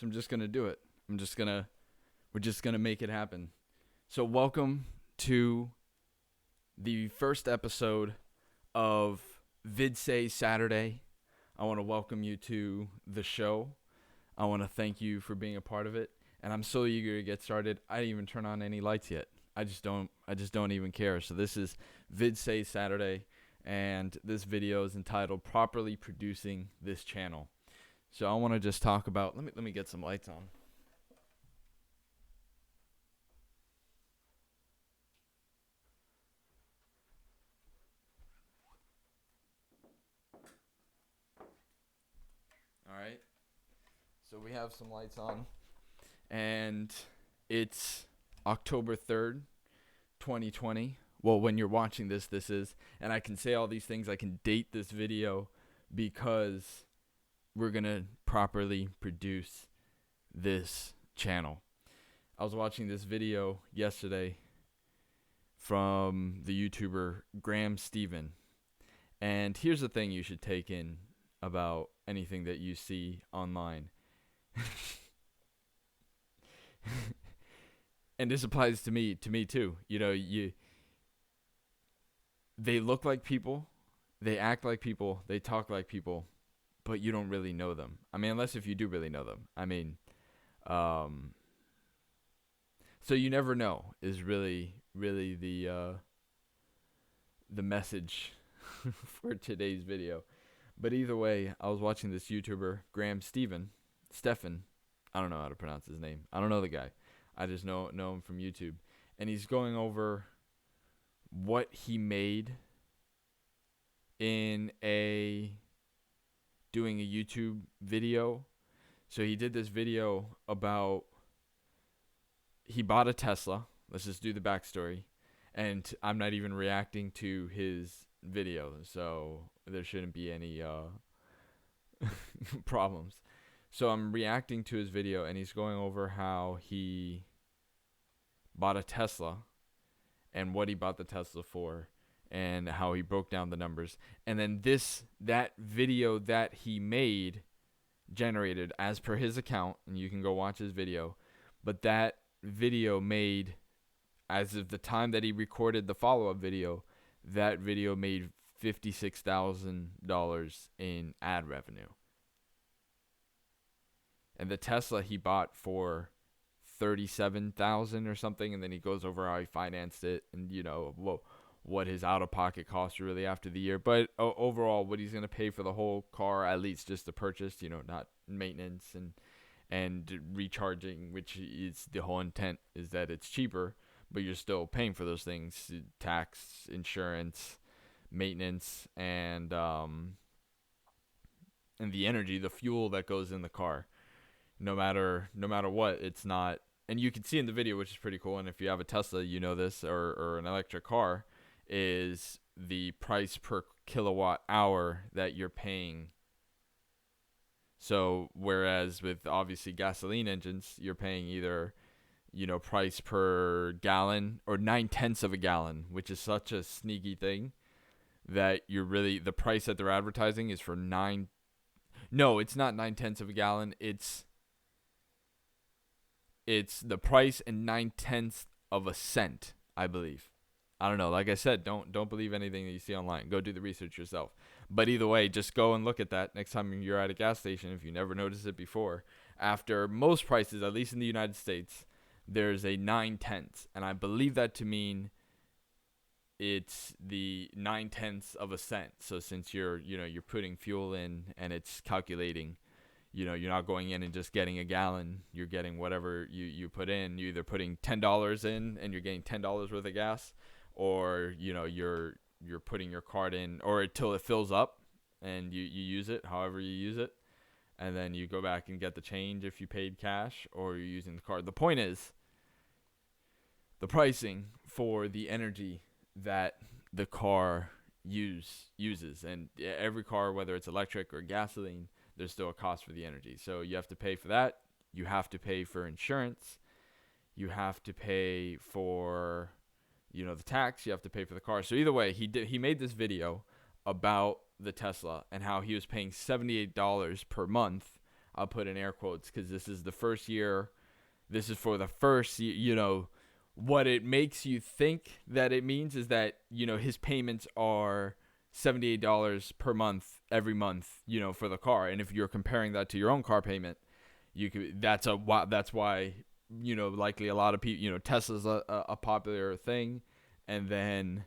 So I'm just going to do it. We're just going to make it happen. So welcome to the first episode of VidSay Saturday. I want to welcome you to the show. I want to thank you for being a part of it. And I'm so eager to get started. I didn't even turn on any lights yet. I just don't even care. So this is VidSay Saturday, and this video is entitled Properly Producing This Channel. So I want to just talk about, let me get some lights on. All right. So we have some lights on, and it's October 3rd, 2020. Well, when you're watching this is, and I can say all these things, I can date this video because we're going to properly produce this channel. I was watching this video yesterday from the YouTuber Graham Stephan. And here's the thing you should take in about anything that you see online. And this applies to me too. You know, they look like people, they act like people, they talk like people, but you don't really know them. I mean, unless if you do really know them. I mean, so you never know is really the message for today's video. But either way, I was watching this YouTuber, Graham Stephan. I don't know how to pronounce his name. I don't know the guy. I just know him from YouTube. And he's going over what he made in doing a YouTube video. So he did this video about, he bought a Tesla. Let's just do the backstory. And I'm not even reacting to his video, so there shouldn't be any problems. So I'm reacting to his video, and he's going over how he bought a Tesla and what he bought the Tesla for and how he broke down the numbers. And then that video that he made generated, as per his account, and you can go watch his video, but that video made, as of the time that he recorded the follow-up video, that video made $56,000 in ad revenue. And the Tesla he bought for $37,000 or something, and then he goes over how he financed it and, you know, what his out-of-pocket costs were really after the year. But overall, what he's going to pay for the whole car, at least just the purchase, you know, not maintenance and recharging, which is the whole intent, is that it's cheaper, but you're still paying for those things: tax, insurance, maintenance, and the energy, the fuel that goes in the car. No matter what, it's not. And you can see in the video, which is pretty cool. And if you have a Tesla, you know this, or an electric car, is the price per kilowatt hour that you're paying. So whereas with obviously gasoline engines, you're paying either, you know, price per gallon or 9/10 of a gallon, which is such a sneaky thing that you're really, the price that they're advertising is for no, it's not 9/10 of a gallon. It's the price and 9/10 of a cent, I believe. I don't know. Like I said, don't believe anything that you see online. Go do the research yourself. But either way, just go and look at that next time you're at a gas station if you never noticed it before. After most prices, at least in the United States, there's a 9/10, and I believe that to mean it's the 9/10 of a cent. So since you're putting fuel in and it's calculating, you know, you're not going in and just getting a gallon. You're getting whatever you put in. You're either putting $10 in and you're getting $10 worth of gas, or, you know, you're putting your card in or until it fills up and you use it however you use it, and then you go back and get the change if you paid cash or you're using the card. The point is the pricing for the energy that the car uses, and every car, whether it's electric or gasoline, there's still a cost for the energy. So you have to pay for that. You have to pay for insurance. You have to pay for, you know, the tax. You have to pay for the car. So either way, he made this video about the Tesla and how he was paying $78 per month I'll put in air quotes because this is the first year. This is for the first, what it makes you think that it means is that, his payments are $78 per month every month, for the car. And if you're comparing that to your own car payment, that's why, likely a lot of people, Tesla's a popular thing. And then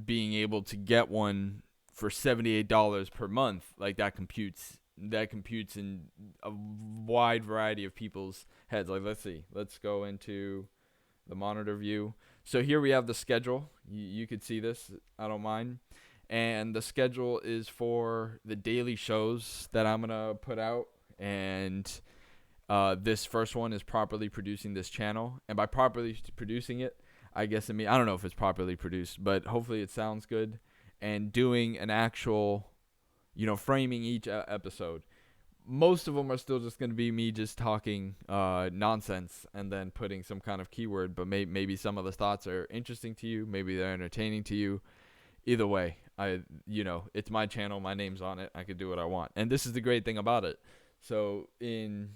being able to get one for $78 per month, like that computes in a wide variety of people's heads. Like, let's go into the monitor view. So here we have the schedule. You could see this, I don't mind. And the schedule is for the daily shows that I'm gonna put out. And this first one is properly producing this channel. And by properly producing it, I guess I don't know if it's properly produced, but hopefully it sounds good. And doing an actual, framing each episode. Most of them are still just going to be me just talking nonsense and then putting some kind of keyword, but maybe some of the thoughts are interesting to you. Maybe they're entertaining to you. Either way, it's my channel. My name's on it. I could do what I want. And this is the great thing about it. So in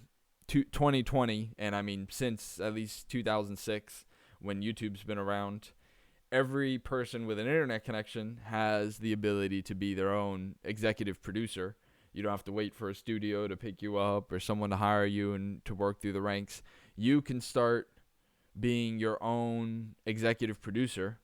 2020, and since at least 2006, when YouTube's been around, every person with an internet connection has the ability to be their own executive producer. You don't have to wait for a studio to pick you up or someone to hire you and to work through the ranks. You can start being your own executive producer,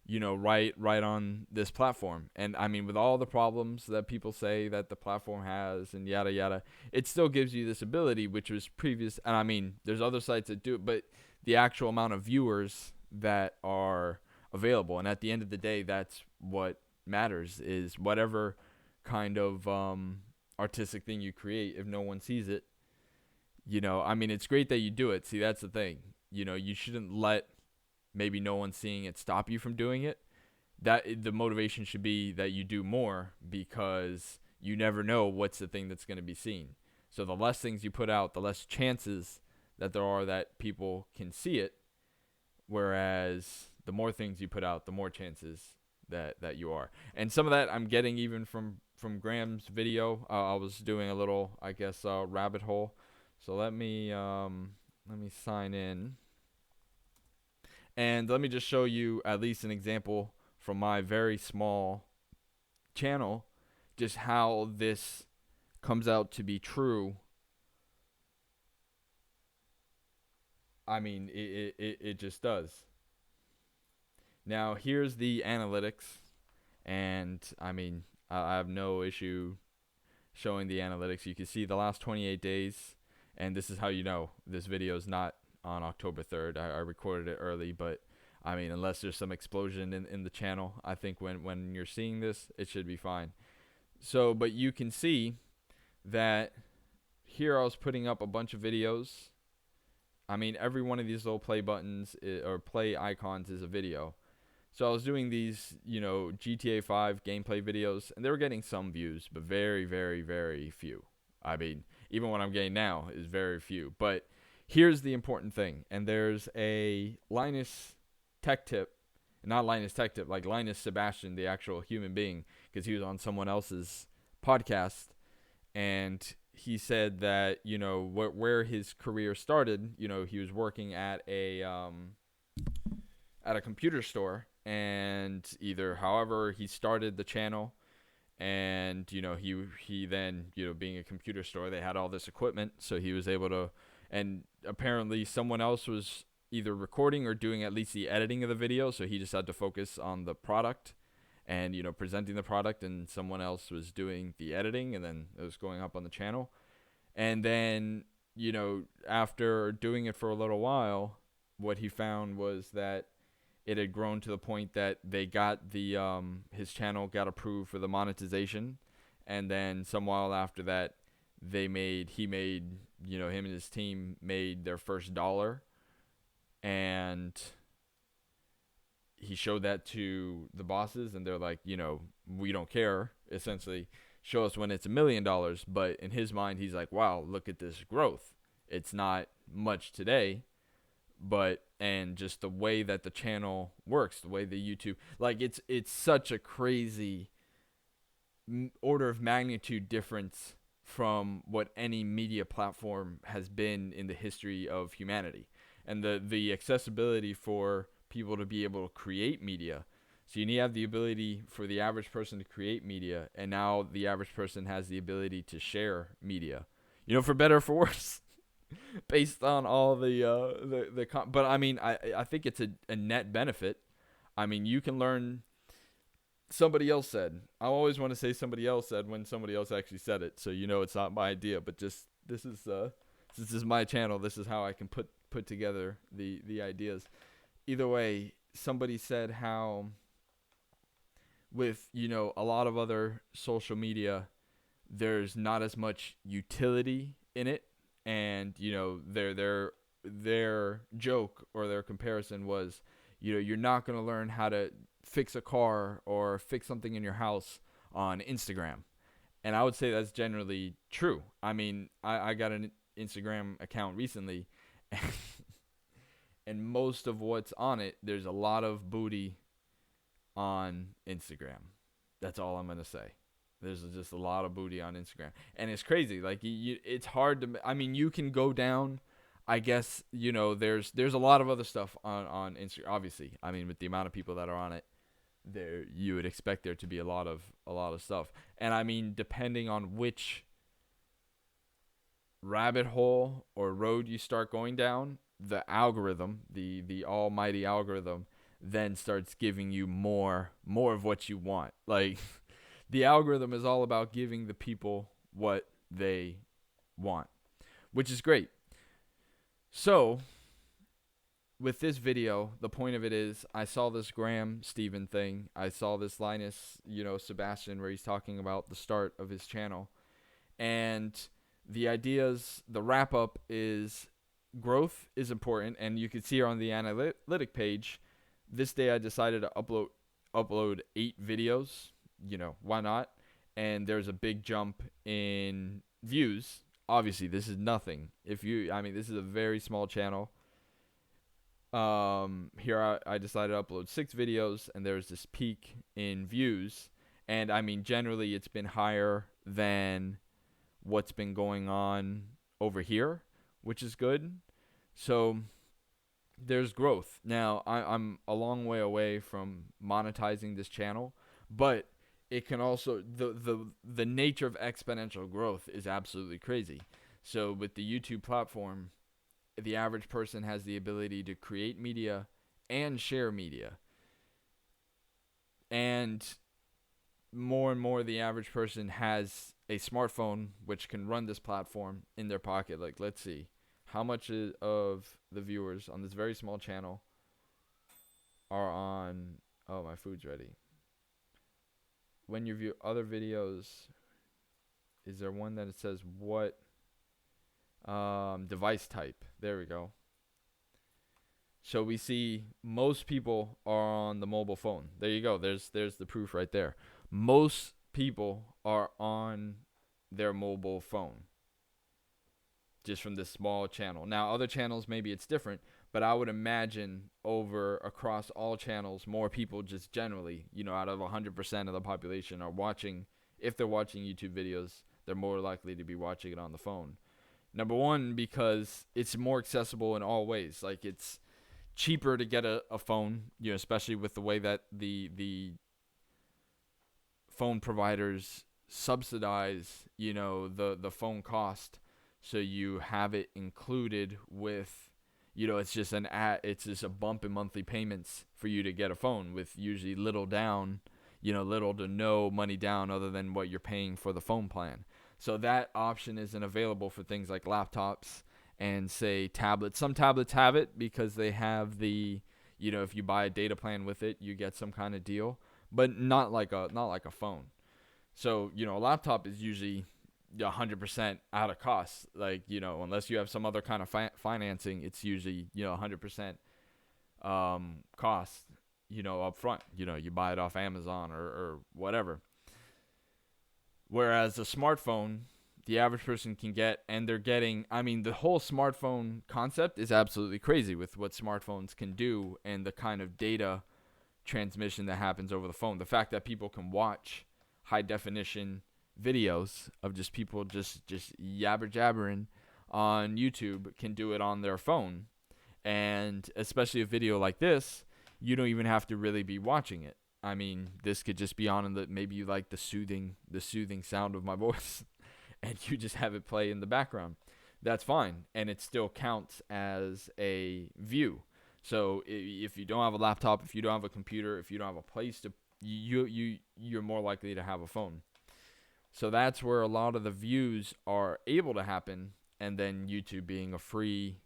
right on this platform. And with all the problems that people say that the platform has and yada yada, it still gives you this ability, which was previous. And there's other sites that do it, but the actual amount of viewers that are available. And at the end of the day, that's what matters, is whatever kind of artistic thing you create, if no one sees it, it's great that you do it. See, that's the thing. You shouldn't let maybe no one seeing it stop you from doing it. That the motivation should be that you do more, because you never know what's the thing that's going to be seen. So the less things you put out, the less chances that there are that people can see it. Whereas the more things you put out, the more chances that you are. And some of that I'm getting even from Graham's video. I was doing a little, rabbit hole. So let me sign in. And let me just show you at least an example from my very small channel, just how this comes out to be true. It just does. Now, here's the analytics. And, I have no issue showing the analytics. You can see the last 28 days. And this is how you know this video is not on October 3rd. I recorded it early. But, unless there's some explosion in the channel, I think when you're seeing this, it should be fine. So, but you can see that here I was putting up a bunch of videos. Every one of these little play buttons or play icons is a video. So I was doing these, GTA 5 gameplay videos, and they were getting some views, but very, very, very few. Even what I'm getting now is very few. But here's the important thing, and there's a Linus Tech Tip, not Linus Tech Tip, like Linus Sebastian, the actual human being, because he was on someone else's podcast, and he said that, where his career started, he was working at a computer store, and however he started the channel, and, he then, being a computer store, they had all this equipment, so he was able to, and apparently someone else was either recording or doing at least the editing of the video, so he just had to focus on the product and, presenting the product, and someone else was doing the editing, and then it was going up on the channel. And then, after doing it for a little while, what he found was that it had grown to the point that they got the his channel got approved for the monetization, and then some while after that, him and his team made their first dollar, and he showed that to the bosses, and they're like, we don't care, essentially. Show us when it's $1 million. But in his mind, he's like, wow, look at this growth. It's not much today, and just the way that the channel works, the way the YouTube, it's such a crazy order of magnitude difference from what any media platform has been in the history of humanity. And the accessibility for people to be able to create media. So you need to have the ability for the average person to create media, and now the average person has the ability to share media. For better or for worse, based on all but I mean, I think it's a net benefit. I mean, you can learn. Somebody else said. I always want to say somebody else said when somebody else actually said it, so it's not my idea. But just this is my channel. This is how I can put together the ideas. Either way, somebody said how with a lot of other social media, there's not as much utility in it, and their joke or their comparison was, you're not going to learn how to fix a car or fix something in your house on Instagram. And I would say that's generally true. I mean, I got an Instagram account recently, and most of what's on it, there's a lot of booty on Instagram. That's all I'm going to say. There's just a lot of booty on Instagram. And it's crazy. Like, it's hard to, I mean, you can go down, I guess, there's a lot of other stuff on Instagram, obviously. I mean, with the amount of people that are on it, there you would expect there to be a lot of stuff. And I mean, depending on which rabbit hole or road you start going down, the algorithm, the almighty algorithm, then starts giving you more of what you want. Like, the algorithm is all about giving the people what they want, which is great. So, with this video, the point of it is, I saw this Graham Stephan thing. I saw this Linus, Sebastian, where he's talking about the start of his channel. And the ideas, the wrap up is growth is important. And you can see here on the analytic page, this day I decided to upload 8 videos. Why not? And there's a big jump in views. Obviously, this is nothing. This is a very small channel. Here I decided to upload 6 videos, and there's this peak in views. And I mean, generally it's been higher than what's been going on over here, which is good. So there's growth. Now, I'm a long way away from monetizing this channel, but it can also, the nature of exponential growth is absolutely crazy. So with the YouTube platform, the average person has the ability to create media and share media. And more, the average person has a smartphone which can run this platform in their pocket. Like, let's see. How much of the viewers on this very small channel are on... Oh, my food's ready. When you view other videos, is there one that it says what device type? There we go. So we see most people are on the mobile phone. There you go. There's the proof right there. Most people are on their mobile phone, just from this small channel. Now, other channels, maybe it's different, but I would imagine across all channels, more people just generally, out of 100% of the population are watching. If they're watching YouTube videos, they're more likely to be watching it on the phone. Number one, because it's more accessible in all ways. Like, it's cheaper to get a phone, especially with the way that the phone providers subsidize, the phone cost. So you have it included with, it's just it's just a bump in monthly payments for you to get a phone, with usually little down, little to no money down other than what you're paying for the phone plan. So that option isn't available for things like laptops and, say, tablets. Some tablets have it because they have the, if you buy a data plan with it, you get some kind of deal, but not like a phone. So, a laptop is usually 100% out of cost. Like, unless you have some other kind of financing, it's usually, 100% cost, up front. You buy it off Amazon or whatever. Whereas a smartphone, the average person can get, and they're getting, the whole smartphone concept is absolutely crazy with what smartphones can do and the kind of data transmission that happens over the phone. The fact that people can watch high definition videos of just people just yabber jabbering on YouTube can do it on their phone. And especially a video like this, you don't even have to really be watching it. I mean, this could just be on in the, maybe you like the soothing sound of my voice and you just have it play in the background. That's fine, and it still counts as a view. So if you don't have a laptop, if you don't have a computer, if you don't have a place to, you're more likely to have a phone. So that's where a lot of the views are able to happen. And then YouTube being a free,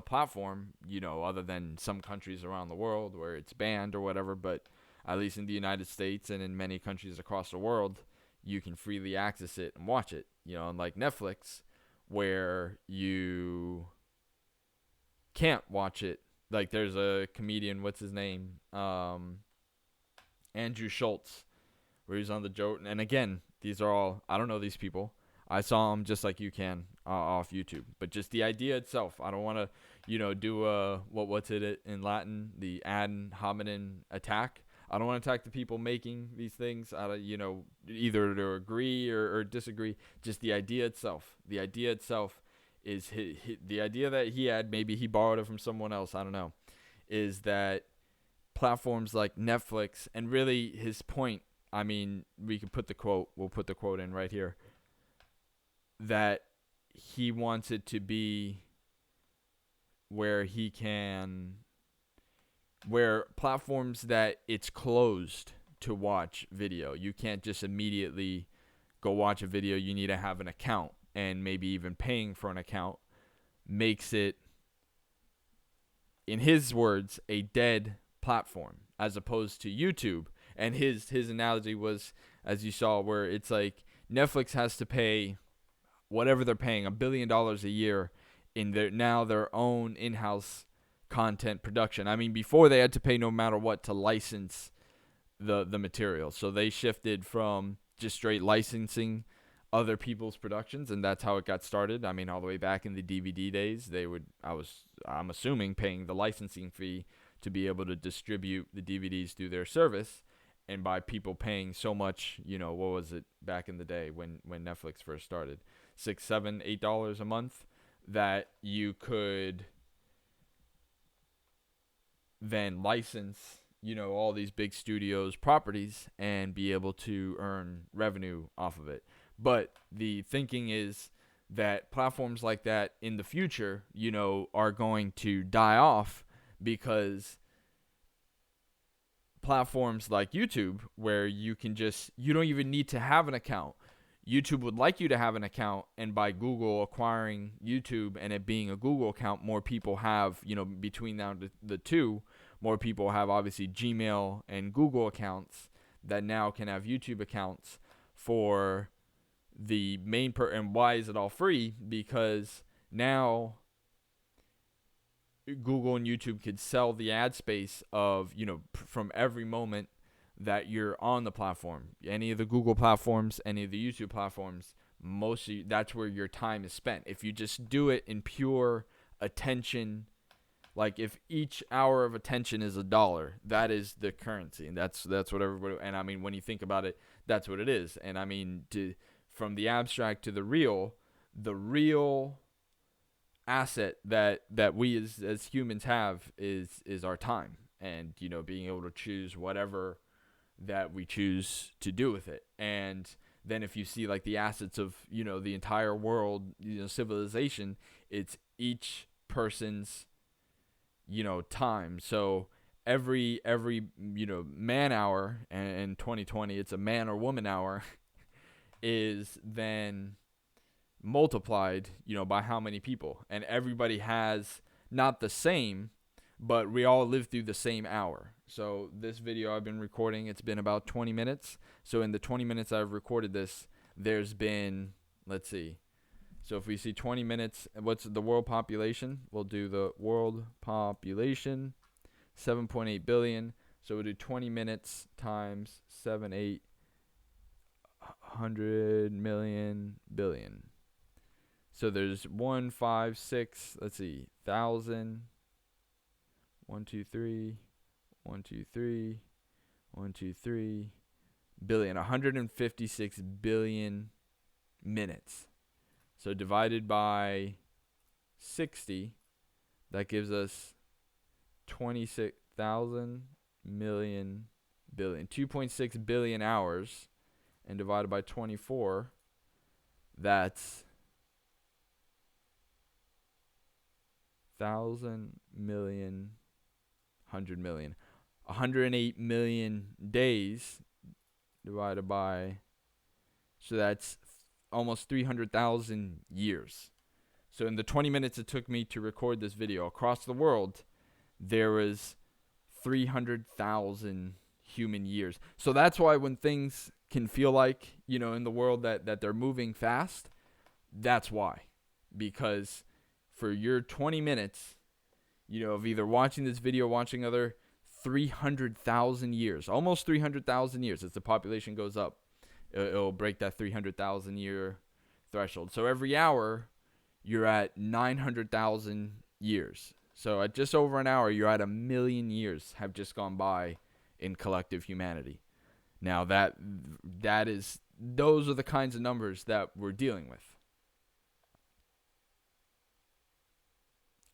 platform, other than some countries around the world where it's banned or whatever, but at least in the United States and in many countries across the world, you can freely access it and watch it, unlike Netflix, where you can't watch it. Like there's a comedian, what's his name? Andrew Schultz, where he's on the Joe. And again, these are all, I don't know these people. I saw them just like you can off YouTube. But just the idea itself, I don't want to, do what's it in Latin, the ad hominem attack. I don't want to attack the people making these things, either to agree or disagree. Just the idea itself. The idea itself is the idea that he had, maybe he borrowed it from someone else, I don't know, is that platforms like Netflix, and really his point, I mean, we'll put the quote in right here, that he wants it to be where platforms that it's closed to watch video. You can't just immediately go watch a video. You need to have an account, and maybe even paying for an account makes it, in his words, a dead platform, as opposed to YouTube. And his analogy was, as you saw, where it's like Netflix has to pay whatever they're paying, $1 billion a year in their own in-house content production. I mean, before they had to pay no matter what to license the material. So they shifted from just straight licensing other people's productions, and that's how it got started. I mean, all the way back in the DVD days, I'm assuming, paying the licensing fee to be able to distribute the DVDs through their service. And by people paying so much, what was it back in the day when Netflix first started? $6, $7, $8 a month, that you could then license, all these big studios properties and be able to earn revenue off of it. But the thinking is that platforms like that in the future, are going to die off, because platforms like YouTube, where you don't even need to have an account. YouTube would like you to have an account, and by Google acquiring YouTube and it being a Google account, more people have, between now the two, more people have obviously Gmail and Google accounts that now can have YouTube accounts for the main and why is it all free? Because now Google and YouTube could sell the ad space of, from every moment that you're on the platform. Any of the Google platforms, any of the YouTube platforms, mostly that's where your time is spent. If you just do it in pure attention, like if each hour of attention is $1, that is the currency, and that's what everybody. And I mean, when you think about it, that's what it is. And I mean, from the abstract to the real asset that we as humans have is our time, and being able to choose whatever that we choose to do with it. And then if you see like the assets of the entire world, civilization, it's each person's time. So every man hour, and in 2020 it's a man or woman hour, is then multiplied by how many people. And everybody has not the same, but we all live through the same hour. So this video I've been recording, it's been about 20 minutes. So in the 20 minutes I've recorded this, there's been, let's see, so if we see 20 minutes, what's the world population? We'll do the world population, 7.8 billion. So we'll do 20 minutes times 7,800 million billion. So there's 1, 5, 6, let's see, 1,000, 1, 2, 3, 1, 2, 3, 1, 2, 3 billion, 156 billion minutes. So divided by 60, that gives us 26,000 million billion, 2.6 billion hours, and divided by 24, that's 1,000 million, 100 million. 108 million days divided by, so that's almost 300,000 years. So in the 20 minutes it took me to record this video across the world, there was 300,000 human years. So that's why when things can feel like, in the world that they're moving fast, that's why. Because for your 20 minutes, of either watching this video, watching other 300,000 years, almost 300,000 years, as the population goes up, it'll break that 300,000 year threshold. So every hour, you're at 900,000 years. So at just over an hour, you're at 1 million years have just gone by in collective humanity. Now those are the kinds of numbers that we're dealing with.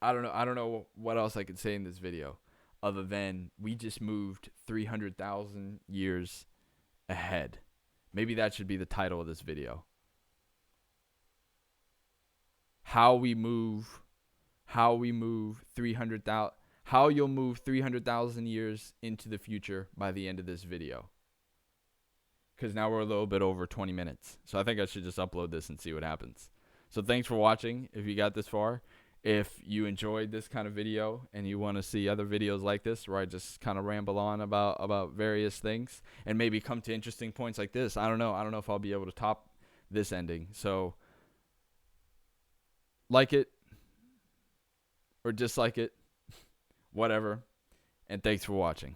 I don't know what else I could say in this video other than we just moved 300,000 years ahead. Maybe that should be the title of this video. How you'll move 300,000 years into the future by the end of this video. Because now we're a little bit over 20 minutes. So I think I should just upload this and see what happens. So thanks for watching if you got this far. If you enjoyed this kind of video and you want to see other videos like this where I just kind of ramble on about various things and maybe come to interesting points like this, I don't know if I'll be able to top this ending. So like it or dislike it, whatever. And thanks for watching.